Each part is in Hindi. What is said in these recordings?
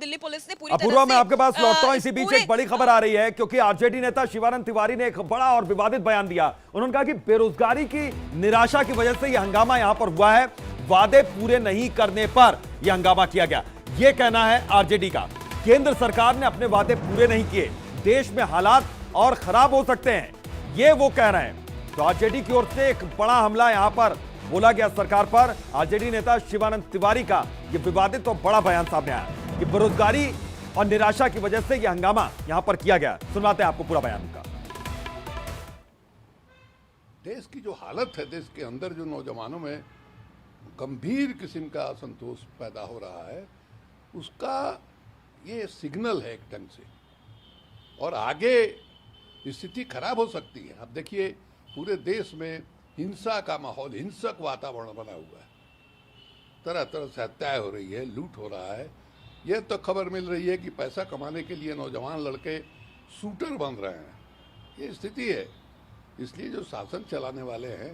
दिल्ली पुलिस ने पूरी तरह अपूर्वा, से मैं आपके पास लौटता हूं। इसी बीच एक बड़ी खबर आ रही है, क्योंकि आरजेडी नेता शिवानंद तिवारी ने एक बड़ा और विवादित बयान दिया। उन्होंने कहा कि बेरोजगारी की निराशा की वजह से यह हंगामा यहां पर हुआ है, वादे पूरे नहीं करने पर यह हंगामा किया गया, यह कहना है आरजेडी का। केंद्र सरकार ने अपने वादे पूरे नहीं किए, देश में हालात और खराब हो सकते हैं, यह वो कह रहे हैं। तो आरजेडी की ओर से एक बड़ा हमला यहां पर बोला गया सरकार पर। आरजेडी नेता शिवानंद तिवारी का यह विवादित और बड़ा बयान सामने आया कि बेरोजगारी और निराशा की वजह से यह हंगामा यहां पर किया गया। सुनवाते हैं आपको पूरा बयान उनका। देश की जो हालत है, देश के अंदर जो नौजवानों में गंभीर किस्म का असंतोष पैदा हो रहा है, उसका ये सिग्नल है एक ढंग से, और आगे स्थिति खराब हो सकती है। अब देखिए, पूरे देश में हिंसा का माहौल, हिंसक वातावरण बना हुआ है, तरह तरह से हत्याएं हो रही है, लूट हो रहा है। यह तो खबर मिल रही है कि पैसा कमाने के लिए नौजवान लड़के शूटर बन रहे हैं, ये स्थिति है। इसलिए जो शासन चलाने वाले हैं,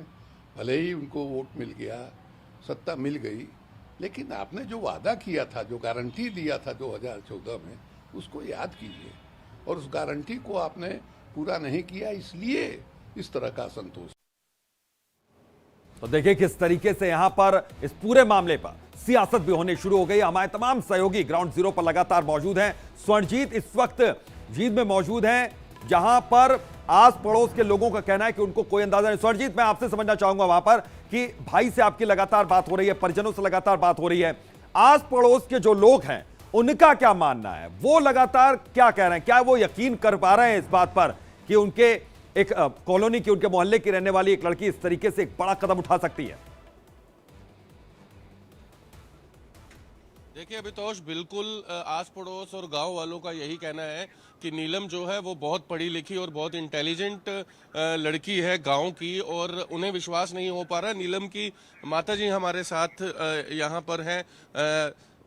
भले ही उनको वोट मिल गया, सत्ता मिल गई, लेकिन आपने जो वादा किया था, जो गारंटी दिया था 2014 में, उसको याद कीजिए। और उस गारंटी को आपने पूरा नहीं किया, इसलिए इस तरह का असंतोष। तो देखिए किस तरीके से यहां पर इस पूरे मामले पर सियासत भी होने शुरू हो गई। हमारे तमाम सहयोगी ग्राउंड जीरो पर लगातार मौजूद हैं। स्वर्णजीत इस वक्त जीत में मौजूद हैं, जहां पर आस पड़ोस के लोगों का कहना है कि उनको कोई अंदाजा नहीं। स्वर्णजीत, मैं आपसे समझना चाहूंगा वहां पर कि भाई से आपकी लगातार बात हो रही है, परिजनों से लगातार बात हो रही है, आस पड़ोस के जो लोग हैं उनका क्या मानना है, वो लगातार क्या कह रहे हैं? क्या वो यकीन कर पा रहे हैं इस बात पर कि उनके एक कॉलोनी की, उनके मोहल्ले की रहने वाली एक लड़की इस तरीके से एक बड़ा कदम उठा सकती है? देखिए अभितोष, बिल्कुल आस पड़ोस और गांव वालों का यही कहना है कि नीलम जो है वो बहुत पढ़ी लिखी और बहुत इंटेलिजेंट लड़की है गांव की, और उन्हें विश्वास नहीं हो पा रहा। नीलम की माताजी हमारे साथ यहां पर हैं।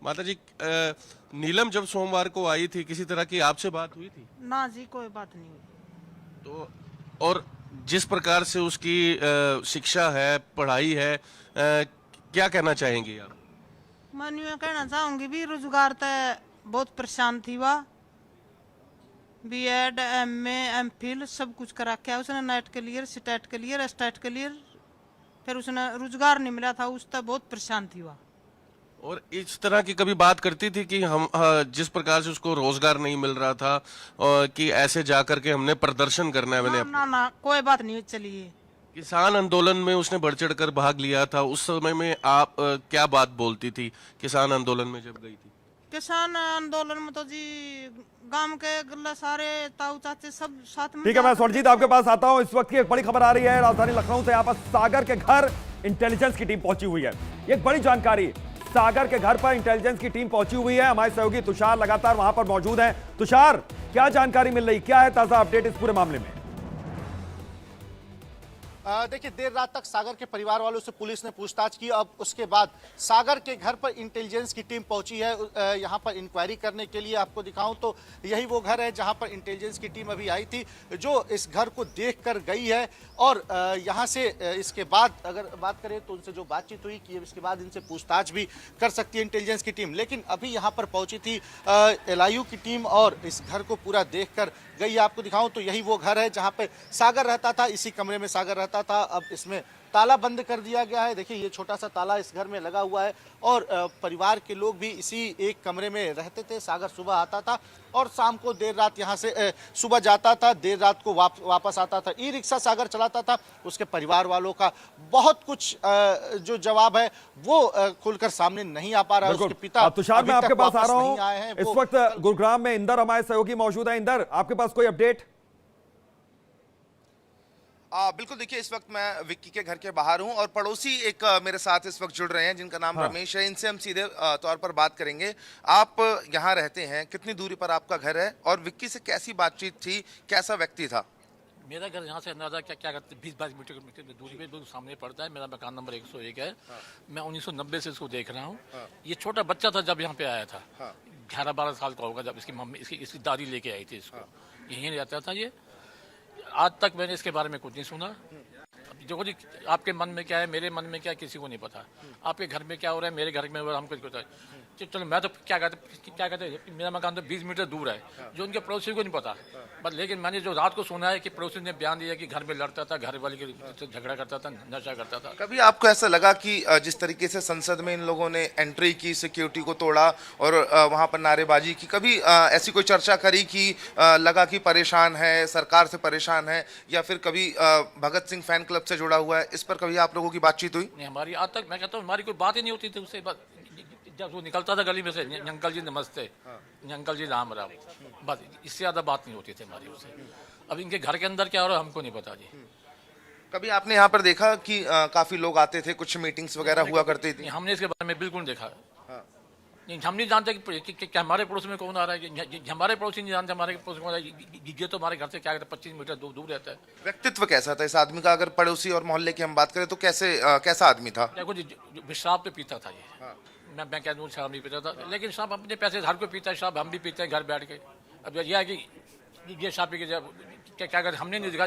माताजी, नीलम जब सोमवार को आई थी, किसी तरह की आपसे बात हुई थी? ना जी, कोई बात नहीं हुई। तो और जिस प्रकार से उसकी शिक्षा है, पढ़ाई है, क्या कहना चाहेंगी आप? मैं यूँ कहना चाहूंगी भी, रोजगार तो बहुत परेशान थी। वह बीएड, एमए, एमफिल सब कुछ करा के उसने, net clear, state clear, state clear, फिर उसने रोजगार नहीं मिला था, उस तक बहुत परेशान थी वह। और इस तरह की कभी बात करती थी कि हम जिस प्रकार से उसको रोजगार नहीं मिल रहा था, और कि ऐसे जाकर के हमने प्रदर्शन करना है? मैंने ना कोई बात नहीं चली है। किसान आंदोलन में उसने बढ़ चढ़ कर भाग लिया था, उस समय में आप क्या बात बोलती थी किसान आंदोलन में जब गई थी? किसान आंदोलन में तो जी गांव के गल्ला सारे ताऊ चाचे सब साथ में। ठीक है, मैं स्वर्णजीत आपके पास आता हूं। इस वक्त की एक बड़ी खबर आ रही है राजधानी लखनऊ से। यहाँ पर सागर के घर इंटेलिजेंस की टीम पहुंची हुई है। एक बड़ी जानकारी, सागर के घर पर इंटेलिजेंस की टीम पहुंची हुई है। हमारे सहयोगी तुषार लगातार वहां पर मौजूद हैं। तुषार, क्या जानकारी मिल रही, क्या है ताजा अपडेट इस पूरे मामले में? देखिए, देर रात तक सागर के परिवार वालों से पुलिस ने पूछताछ की। अब उसके बाद सागर के घर पर इंटेलिजेंस की टीम पहुंची है यहां पर इंक्वायरी करने के लिए। आपको दिखाऊं तो यही वो घर है जहां पर इंटेलिजेंस की टीम अभी आई थी, जो इस घर को देखकर गई है। और यहां से इसके बाद अगर बात करें तो उनसे जो बातचीत हुई कि इसके बाद इनसे पूछताछ भी कर सकती है इंटेलिजेंस की टीम। लेकिन अभी यहाँ पर पहुंची थी एलआईयू की टीम और इस घर को पूरा देखकर गई है। आपको दिखाऊं तो यही वो घर है जहां पे सागर रहता था, इसी कमरे में सागर रहता था। अब इसमें ताला बंद कर दिया गया है। देखिए, ये छोटा सा ताला इस घर में लगा हुआ है और परिवार के लोग भी इसी एक कमरे में रहते थे। सागर सुबह आता था और शाम को देर रात यहाँ से सुबह जाता था, देर रात को वापस आता था। ई रिक्शा सागर चलाता था। उसके परिवार वालों का बहुत कुछ जो जवाब है वो खुलकर सामने नहीं आ पा रहा है। उसके पिता तुषार, मैं आपके पास आ रहा हूं। इस वक्त गुरुग्राम में इंदर हमारे सहयोगी मौजूद है। इंदर, आपके पास कोई अपडेट? बिल्कुल, देखिए इस वक्त मैं विक्की के घर के बाहर हूं और पड़ोसी एक मेरे साथ इस वक्त जुड़ रहे हैं जिनका नाम रमेश है। इनसे हम सीधे तौर पर बात करेंगे। आप यहां रहते हैं, कितनी दूरी पर आपका घर है और विक्की से कैसी बातचीत थी, कैसा व्यक्ति था? मेरा घर यहाँ से अंदाजा क्या करते 20-22 मीटर दूरी पे बिल्कुल सामने पड़ता है। मेरा मकान नंबर 101 है। मैं 1990 से इसको देख रहा हूँ। ये छोटा बच्चा था जब यहाँ पे आया था, 11-12 साल का होगा, जब इसकी मम्मी इसकी दादी लेके आई थी इसको। यहीं रहता था ये। आज तक मैंने इसके बारे में कुछ नहीं सुना। देखो जी, आपके मन में क्या है, मेरे मन में क्या है, किसी को नहीं पता। आपके घर में क्या हो रहा है, मेरे घर में हो रहा है, हमको पता है। चलो मैं तो क्या कहते मेरा मकान तो 20 मीटर दूर है, जो उनके पड़ोसी को नहीं पता। बट लेकिन मैंने जो रात को सुना है कि पड़ोसी ने बयान दिया कि घर में लड़ता था, घर वाले के झगड़ा करता था, नशा करता था। कभी आपको ऐसा लगा कि जिस तरीके से संसद में इन लोगों ने एंट्री की, सिक्योरिटी को तोड़ा और वहां पर नारेबाजी की, कभी ऐसी कोई चर्चा करी कि लगा कि परेशान है, सरकार से परेशान है, या फिर कभी भगत सिंह फैन क्लब से जुड़ा हुआ है, इस पर कभी आप लोगों की बातचीत हुई? नहीं, हमारी आज तक मैं कहता हूँ हमारी कोई बात ही नहीं होती थी उससे। जब वो निकलता था गली में से, अंकल जी नमस्ते, अंकल जी राम राम, बस इससे ज्यादा बात नहीं होती थी हमारी उससे। अब इनके घर के अंदर क्या हो रहा है हमको नहीं पता जी। कभी आपने यहाँ पर देखा कि काफी लोग आते थे, कुछ मीटिंग्स वगैरह हुआ करती थी? नहीं, हमने इसके बारे में बिल्कुल नहीं देखा। नहीं, हम नहीं जानते कि हमारे पड़ोस में कौन आ रहा है, हमारे पड़ोसी नहीं जानते हमारे पड़ोस में कौन आ रहा है। ये तो हमारे घर से क्या कहते हैं 25 मीटर दूर रहता है। व्यक्तित्व कैसा था इस आदमी का? अगर पड़ोसी और मोहल्ले की हम बात करें तो कैसा आदमी था? देखो जी, शराब पे पीता था ये। मैं कह दूँ शराब नहीं पीता था, लेकिन शराब अपने पैसे हर कोई पीता है, शराब हम भी पीते हैं घर बैठ के। अब यह है कि ये शराब पी के क्या कहते हमने नहीं देखा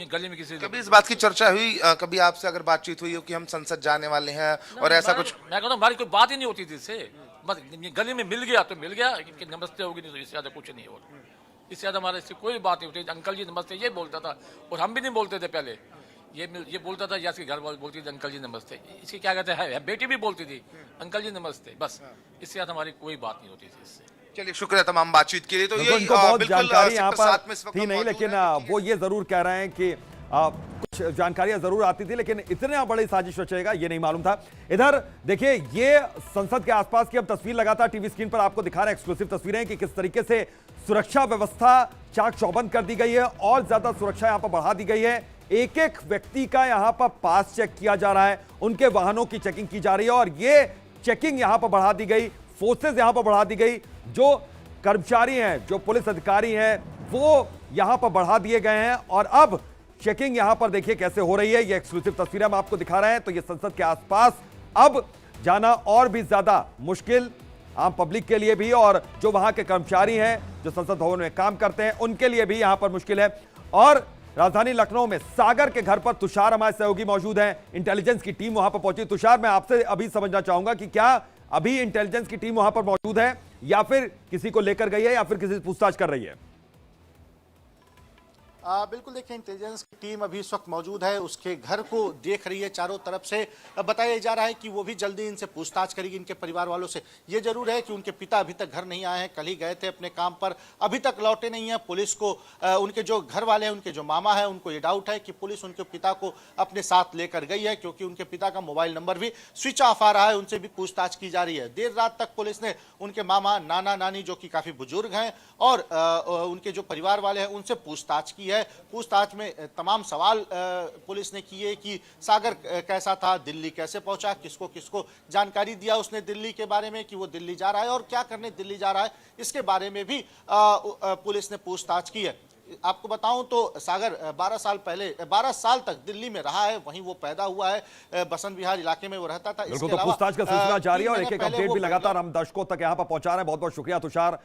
गली में किसी। कभी इस बात की चर्चा हुई, कभी आपसे अगर बातचीत हुई हो कि हम संसद जाने वाले हैं और ऐसा कुछ? मैं कहता हूँ हमारी कोई बात ही नहीं होती थी इससे। बस गली में मिल गया तो मिल गया कि नमस्ते होगी, नहीं तो इससे ज्यादा कुछ नहीं हो। इससे ज्यादा हमारे इससे कोई बात नहीं होती। अंकल जी नमस्ते ये बोलता था, और हम भी नहीं बोलते थे पहले। ये बोलता था, या इसके घर वाले बोलती थी अंकल जी नमस्ते। इसकी क्या कहते हैं बेटी भी बोलती थी अंकल जी नमस्ते, बस इससे ज्यादा हमारी कोई बात नहीं होती थी इससे। चलिए, शुक्रिया तमाम बातचीत के लिए। तो ये इनको बहुत बिल्कुल जानकारी यहाँ सेक्टर 7 में इस पर वक्त थी हम नहीं, मौजूद लेकिन हैं। वो ये जरूर कह रहे हैं कि कुछ जानकारियां जरूर आती थी, लेकिन इतने बड़ी साजिश रचेगा ये नहीं मालूम था। इधर देखिए, ये संसद के आसपास की अब तस्वीर लगातार टीवी स्क्रीन पर आपको दिखा रहे हैं, एक्सक्लूसिव तस्वीरें कि किस तरीके से सुरक्षा व्यवस्था चाक चौबंद कर दी गई है और ज्यादा सुरक्षा यहां पर बढ़ा दी गई है। एक एक व्यक्ति का यहां पर पास चेक किया जा रहा है, उनके वाहनों की चेकिंग की जा रही है, और ये चेकिंग यहां पर बढ़ा दी गई, फोर्सेस यहां पर बढ़ा दी गई, जो कर्मचारी हैं, जो पुलिस अधिकारी हैं, वो यहां पर बढ़ा दिए गए हैं। और अब चेकिंग यहां पर देखिए कैसे हो रही है, ये एक्सक्लूसिव तस्वीरें हम आपको दिखा रहे हैं। तो ये संसद के आसपास अब जाना और भी ज्यादा मुश्किल आम पब्लिक के लिए भी, और जो वहां के कर्मचारी हैं जो संसद भवन में काम करते हैं उनके लिए भी यहां पर मुश्किल है। और राजधानी लखनऊ में सागर के घर पर तुषार हमारे सहयोगी मौजूद हैं, इंटेलिजेंस की टीम वहां पर पहुंची। तुषार, मैं आपसे अभी समझना चाहूंगा कि क्या अभी इंटेलिजेंस की टीम वहां पर मौजूद है, या फिर किसी को लेकर गई है, या फिर किसी से पूछताछ कर रही है? बिल्कुल, देखिए इंटेलिजेंस की टीम अभी इस वक्त मौजूद है, उसके घर को देख रही है चारों तरफ से। बताया जा रहा है कि वो भी जल्दी इनसे पूछताछ करेगी, इनके परिवार वालों से। ये जरूर है कि उनके पिता अभी तक घर नहीं आए हैं, कल ही गए थे अपने काम पर, अभी तक लौटे नहीं हैं। पुलिस को उनके जो घर वाले हैं, उनके जो मामा है, उनको ये डाउट है कि पुलिस उनके पिता को अपने साथ लेकर गई है, क्योंकि उनके पिता का मोबाइल नंबर भी स्विच ऑफ आ रहा है। उनसे भी पूछताछ की जा रही है। देर रात तक पुलिस ने उनके मामा, नाना नानी जो कि काफी बुजुर्ग हैं, और उनके जो परिवार वाले हैं, उनसे पूछताछ की है। पूछताछ में तमाम सवाल पुलिस ने किए कि सागर कैसा था, दिल्ली कैसे पहुंचा, किसको किसको जानकारी दिया उसने दिल्ली के बारे में, कि वो दिल्ली जा रहा है और क्या करने दिल्ली जा रहा है, इसके बारे में भी पुलिस ने पूछताछ की है। आपको बताऊं तो सागर 12 साल तक दिल्ली में रहा है, वहीं वो पैदा हुआ है, बसंत विहार इलाके में वो रहता था। बिल्कुल, तो पूछताछ का सिलसिला जारी है और एक एक अपडेट भी लगातार हम दर्शकों तक यहां पर पहुंचा रहे हैं। बहुत बहुत शुक्रिया तुषार।